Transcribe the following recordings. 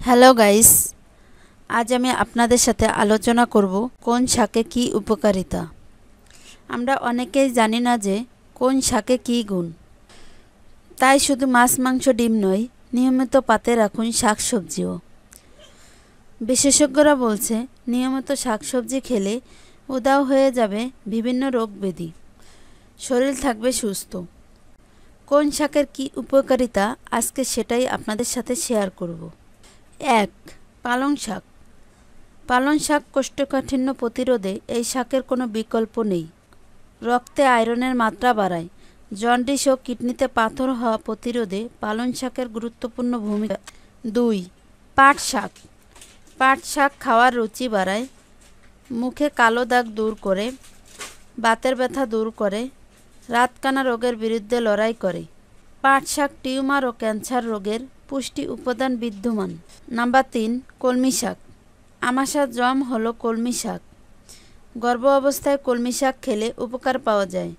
Hello guys, আজ আমি আপনাদের সাথে আলোচনা করব কোন শাকে কি উপকারিতা। আমরা অনেকেই জানি না যে কোন শাকে কি গুণ। তাই শুধু মাছ মাংস ডিম নয়, নিয়মিত পাতে রাখুন শাকসবজিও। বিশেষজ্ঞরা বলছে নিয়মিত শাকসবজি খেলে উধাও হয়ে যাবে বিভিন্ন রোগ ব্যাধি, শরীর থাকবে সুস্থ। কোন শাকের কি উপকারিতা আজকে সেটাই আপনাদের সাথে শেয়ার করব। 1. পালং শাক। পালং শাক কোষ্ঠকাঠিন্য প্রতিরোধে এই শাকের কোনো বিকল্প নেই। রক্তে আয়রনের মাত্রা বাড়ায়। জন্ডিস ও কিডনিতে পাথর হওয়া প্রতিরোধে পালং শাকের গুরুত্বপূর্ণ ভূমিকা। 2. পাট শাক। পাট শাক খাওয়ার রুচি বাড়ায়, মুখে কালো দাগ দূর করে, বাতের ব্যথা দূর করে, রাতকানা রোগের বিরুদ্ধে লড়াই করে। পাট শাক টিউমার ও ক্যান্সার রোগের পুষ্টি উপাদান বিদ্যমান। নাম্বার 3. কলমি শাক। আমাশা জম হলো কলমি শাক। গর্ভ অবস্থায় কলমি শাক খেলে উপকার পাওয়া যায়।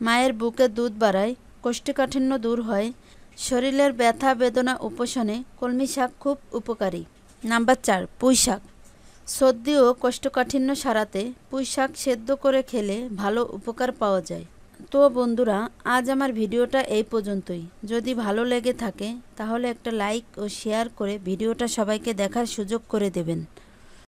মায়ের বুকে দুধ বাড়ায়, কোষ্ঠকাঠিন্য দূর হয়, শরীরের ব্যথা বেদনা উপশমে কলমি শাক খুব উপকারী। নাম্বার 4. পুঁই শাক। সর্দি ও কোষ্ঠকাঠিন্য সারাতে পুঁই শাক সেদ্ধ করে খেলে ভালো উপকার পাওয়া যায়। তো বন্ধুরা, আজ আমার ভিডিওটা এই পর্যন্তই। যদি ভালো লেগে থাকে তাহলে একটা লাইক ও শেয়ার করে ভিডিওটা সবাইকে দেখার সুযোগ করে দেবেন।